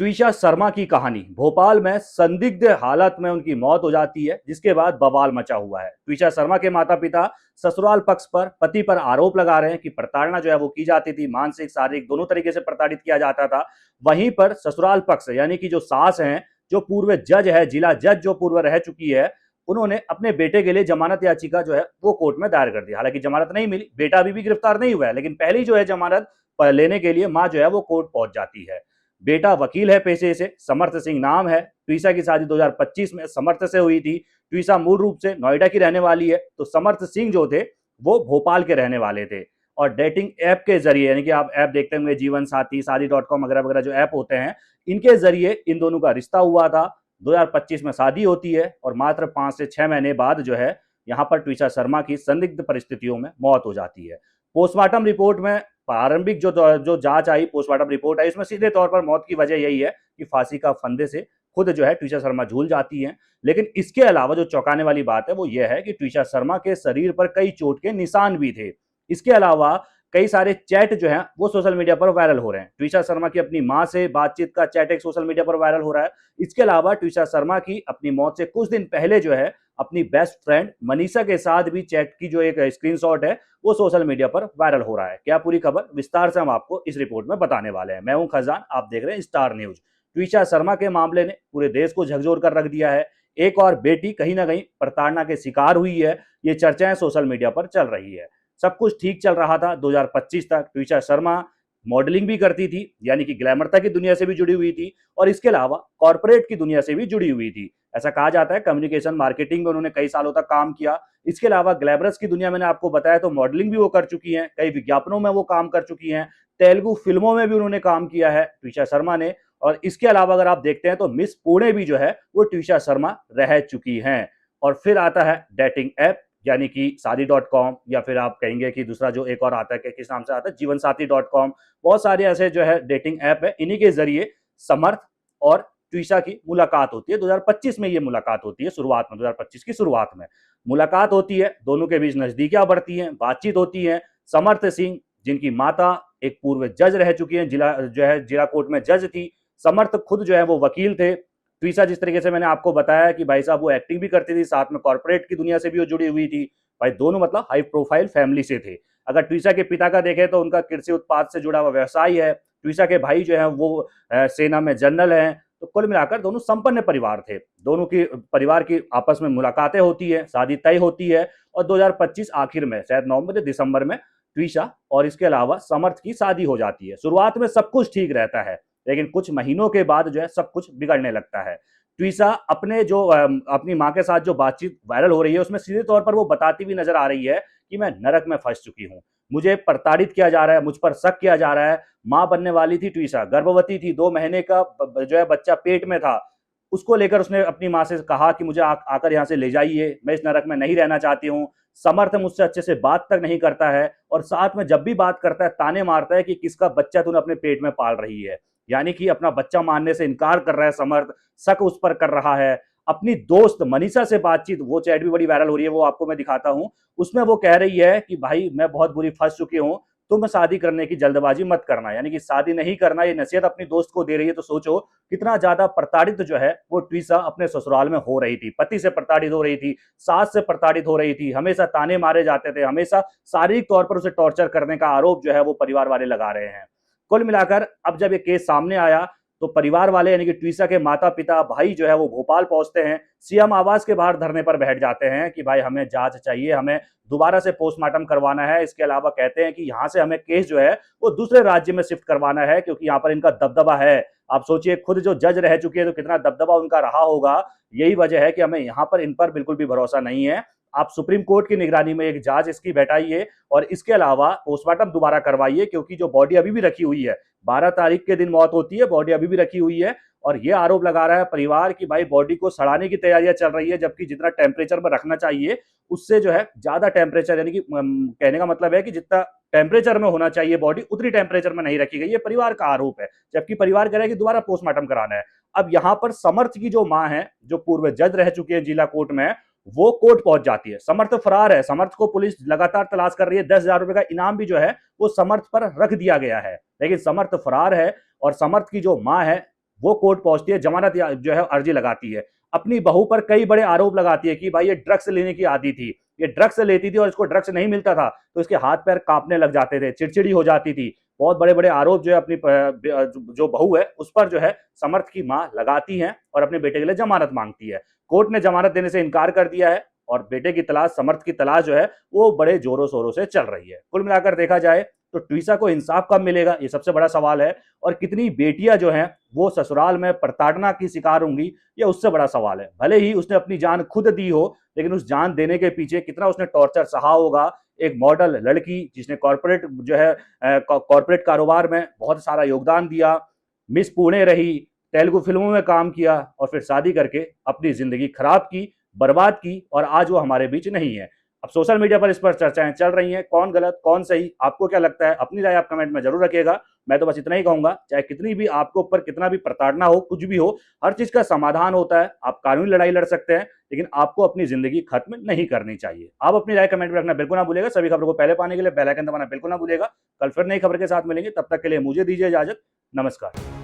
ट्विशा शर्मा की कहानी। भोपाल में संदिग्ध हालत में उनकी मौत हो जाती है, जिसके बाद बवाल मचा हुआ है। ट्विशा शर्मा के माता पिता ससुराल पक्ष पर पति पर आरोप लगा रहे हैं कि प्रताड़ना जो है वो की जाती थी, मानसिक शारीरिक दोनों तरीके से प्रताड़ित किया जाता था। वहीं पर ससुराल पक्ष यानी कि जो सास हैं, जो पूर्व जज है, जिला जज जो पूर्व रह चुकी है, उन्होंने अपने बेटे के लिए जमानत याचिका जो है वो कोर्ट में दायर कर दी। हालांकि जमानत नहीं मिली, बेटा अभी भी गिरफ्तार नहीं हुआ है, लेकिन पहली जो है जमानत लेने के लिए मां जो है वो कोर्ट पहुंच जाती है। बेटा वकील है पेशे से, समर्थ सिंह नाम है। ट्विशा की शादी 2025 में समर्थ से हुई थी। ट्विशा मूल रूप से नोएडा की रहने वाली है, तो समर्थ सिंह जो थे वो भोपाल के रहने वाले थे। और डेटिंग ऐप के जरिए, यानी कि आप ऐप देखते होंगे जीवन साथी, शादी.com वगैरह वगैरह जो ऐप होते हैं, इनके जरिए इन दोनों का रिश्ता हुआ था। 2025 में शादी होती है और मात्र 5 से 6 महीने बाद जो है यहाँ पर ट्विशा शर्मा की संदिग्ध परिस्थितियों में मौत हो जाती है। पोस्टमार्टम रिपोर्ट में प्रारंभिक जो जांच आई, पोस्टमार्टम रिपोर्ट आई, इसमें सीधे तौर पर मौत की वजह यही है कि फांसी का फंदे से खुद जो है ट्विशा शर्मा झूल जाती हैं। लेकिन इसके अलावा जो चौंकाने वाली बात है वो ये है कि ट्विशा शर्मा के शरीर पर कई चोट के निशान भी थे। इसके अलावा कई सारे चैट जो हैं वो सोशल मीडिया पर वायरल हो रहे हैं। ट्विशा शर्मा की अपनी मां से बातचीत का चैट एक सोशल मीडिया पर वायरल हो रहा है। इसके अलावा ट्विशा शर्मा की अपनी मौत से कुछ दिन पहले जो है अपनी बेस्ट फ्रेंड मनीषा के साथ भी चैट की जो एक स्क्रीनशॉट है वो सोशल मीडिया पर वायरल हो रहा है। क्या पूरी खबर विस्तार से हम आपको इस रिपोर्ट में बताने वाले हैं। मैं हूं खजान, आप देख रहे हैं स्टार न्यूज। ट्विशा शर्मा के मामले ने पूरे देश को झकझोर कर रख दिया है। एक और बेटी कहीं ना कहीं प्रताड़ना के शिकार हुई है, ये चर्चाएं सोशल मीडिया पर चल रही है। सब कुछ ठीक चल रहा था 2025 तक। ट्विशा शर्मा मॉडलिंग भी करती थी, यानी कि ग्लैमरता की दुनिया से भी जुड़ी हुई थी, और इसके अलावा कॉर्पोरेट की दुनिया से भी जुड़ी हुई थी। ऐसा कहा जाता है कम्युनिकेशन मार्केटिंग में उन्होंने कई सालों तक काम किया। इसके अलावा ग्लैमरस की दुनिया मैंने आपको बताया तो मॉडलिंग भी वो कर चुकी हैं, कई विज्ञापनों में वो काम कर चुकी हैं, तेलुगु फिल्मों में भी उन्होंने काम किया है ट्विशा शर्मा ने। और इसके अलावा अगर आप देखते हैं तो मिस पुणे भी जो है वो ट्विशा शर्मा रह चुकी हैं। और फिर आता है डेटिंग ऐप, यानी कि शादी.com, या फिर आप कहेंगे कि दूसरा जो एक और आता है किस नाम से आता है, जीवन साथी.com। बहुत सारे ऐसे जो है डेटिंग ऐप है, इन्हीं के जरिए समर्थ और ट्विशा की मुलाकात होती है। 2025 में ये मुलाकात होती है, शुरुआत में 2025 की शुरुआत में मुलाकात होती है। दोनों के बीच नजदीकियां बढ़ती हैं, बातचीत होती है। समर्थ सिंह, जिनकी माता एक पूर्व जज रह चुकी हैं, जिला कोर्ट में जज थी। समर्थ खुद जो है वो वकील थे। ट्विशा, जिस तरीके से मैंने आपको बताया कि भाई साहब वो एक्टिंग भी करती थी, साथ में कॉर्पोरेट की दुनिया से भी वो जुड़ी हुई थी। भाई दोनों मतलब हाई प्रोफाइल फैमिली से थे। अगर ट्विशा के पिता का देखें तो उनका कृषि उत्पाद से जुड़ा हुआ व्यवसाय है। ट्विशा के भाई जो है वो सेना में जनरल हैं। तो कुल मिलाकर दोनों संपन्न परिवार थे। दोनों की परिवार की आपस में मुलाकातें होती है, शादी तय होती है, और 2025 आखिर में शायद नवंबर या दिसंबर में ट्विशा और इसके अलावा समर्थ की शादी हो जाती है। शुरुआत में सब कुछ ठीक रहता है, लेकिन कुछ महीनों के बाद जो है सब कुछ बिगड़ने लगता है। ट्विशा अपनी मां के साथ जो बातचीत वायरल हो रही है उसमें सीधे तौर पर वो बताती हुई नजर आ रही है कि मैं नरक में फंस चुकी हूँ, मुझे प्रताड़ित किया जा रहा है, मुझ पर शक किया जा रहा है। मां बनने वाली थी ट्विशा, गर्भवती थी, 2 महीने का जो है बच्चा पेट में था। उसको लेकर उसने अपनी मां से कहा कि मुझे आकर यहाँ से ले जाइए, मैं इस नरक में नहीं रहना चाहती हूँ। समर्थ मुझसे अच्छे से बात तक नहीं करता है, और साथ में जब भी बात करता है ताने मारता है कि किसका बच्चा तूने अपने पेट में पाल रही है। यानी कि अपना बच्चा मानने से इनकार कर रहा है समर्थ, शक उस पर कर रहा है। अपनी दोस्त मनीषा से बातचीत, वो चैट भी बड़ी वायरल हो रही है, वो आपको मैं दिखाता हूं। उसमें वो कह रही है कि भाई मैं बहुत बुरी फंस चुकी हूं, तुम शादी करने की जल्दबाजी मत करना, यानी कि शादी नहीं करना, ये नसीहत अपनी दोस्त को दे रही है। तो सोचो कितना ज्यादा प्रताड़ित जो है वो ट्विशा अपने ससुराल में हो रही थी। पति से प्रताड़ित हो रही थी, सास से प्रताड़ित हो रही थी, हमेशा ताने मारे जाते थे, हमेशा शारीरिक तौर पर उसे टॉर्चर करने का आरोप जो है वो परिवार वाले लगा रहे हैं। कुल मिलाकर अब जब ये केस सामने आया तो परिवार वाले यानी कि ट्विशा के माता पिता भाई जो है वो भोपाल पहुंचते हैं, सीएम आवास के बाहर धरने पर बैठ जाते हैं कि भाई हमें जांच चाहिए, हमें दोबारा से पोस्टमार्टम करवाना है। इसके अलावा कहते हैं कि यहाँ से हमें केस जो है वो दूसरे राज्य में शिफ्ट करवाना है, क्योंकि यहाँ पर इनका दबदबा है। आप सोचिए, खुद जो जज रह चुके हैं तो कितना दबदबा उनका रहा होगा। यही वजह है कि हमें यहाँ पर इन पर बिल्कुल भी भरोसा नहीं है। आप सुप्रीम कोर्ट की निगरानी में एक जांच इसकी बैठाइए, और इसके अलावा पोस्टमार्टम दोबारा करवाइए, क्योंकि जो बॉडी अभी भी रखी हुई है, 12 तारीख के दिन मौत होती है, बॉडी अभी भी रखी हुई है। और ये आरोप लगा रहा है परिवार कि भाई बॉडी को सड़ाने की तैयारियां चल रही है, जबकि जितना टेम्परेचर में रखना चाहिए उससे जो है ज्यादा टेम्परेचर, यानी कि कहने का मतलब है कि जितना टेम्परेचर में होना चाहिए बॉडी उतनी टेम्परेचर में नहीं रखी गई। ये परिवार का आरोप है, जबकि परिवार कह रहा है कि दोबारा पोस्टमार्टम कराना है। अब यहाँ पर समर्थ की जो मां है, जो पूर्व जज रह चुकी है जिला कोर्ट में, वो कोर्ट पहुंच जाती है। समर्थ फरार है, समर्थ को पुलिस लगातार तलाश कर रही है। 10,000 रुपए का इनाम भी जो है वो समर्थ पर रख दिया गया है, लेकिन समर्थ फरार है। और समर्थ की जो मां है वो कोर्ट पहुंचती है, जमानत जो है अर्जी लगाती है, अपनी बहू पर कई बड़े आरोप लगाती है कि भाई ये ड्रग्स लेने की आदी थी, ये ड्रग्स लेती थी और इसको ड्रग्स नहीं मिलता था तो इसके हाथ पैर कांपने लग जाते थे, चिड़चिड़ी हो जाती थी। बहुत बड़े बड़े आरोप जो है अपनी जो बहू है उस पर जो है समर्थ की मां लगाती है और अपने बेटे के लिए जमानत मांगती है। कोर्ट ने जमानत देने से इनकार कर दिया है और बेटे की तलाश, समर्थ की तलाश जो है वो बड़े जोरों शोरों से चल रही है। कुल मिलाकर देखा जाए तो ट्वीसा को इंसाफ कब मिलेगा, ये सबसे बड़ा सवाल है। और कितनी बेटियां जो हैं वो ससुराल में प्रताड़ना की शिकार होंगी, ये उससे बड़ा सवाल है। भले ही उसने अपनी जान खुद दी हो, लेकिन उस जान देने के पीछे कितना उसने टॉर्चर सहा होगा। एक मॉडल लड़की जिसने कॉर्पोरेट जो है कॉर्पोरेट कारोबार में बहुत सारा योगदान दिया, मिस पुणे रही, तेलुगु फिल्मों में काम किया और फिर शादी करके अपनी जिंदगी खराब की, बर्बाद की और आज वो हमारे बीच नहीं है। अब सोशल मीडिया पर इस पर चर्चाएं चल रही हैं, कौन गलत कौन सही, आपको क्या लगता है? अपनी राय आप कमेंट में जरूर रखिएगा। मैं तो बस इतना ही कहूंगा, चाहे कितनी भी आपके ऊपर कितना भी प्रताड़ना हो, कुछ भी हो, हर चीज का समाधान होता है। आप कानूनी लड़ाई लड़ सकते हैं, लेकिन आपको अपनी जिंदगी खत्म नहीं करनी चाहिए। आप अपनी राय कमेंट में रखना बिल्कुल ना भूलेगा। सभी खबरों को पहले पाने के लिए बेल आइकन दबाना बिल्कुल ना भूलेगा। कल फिर नई खबर के साथ मिलेंगे, तब तक के लिए मुझे दीजिए इजाजत। नमस्कार।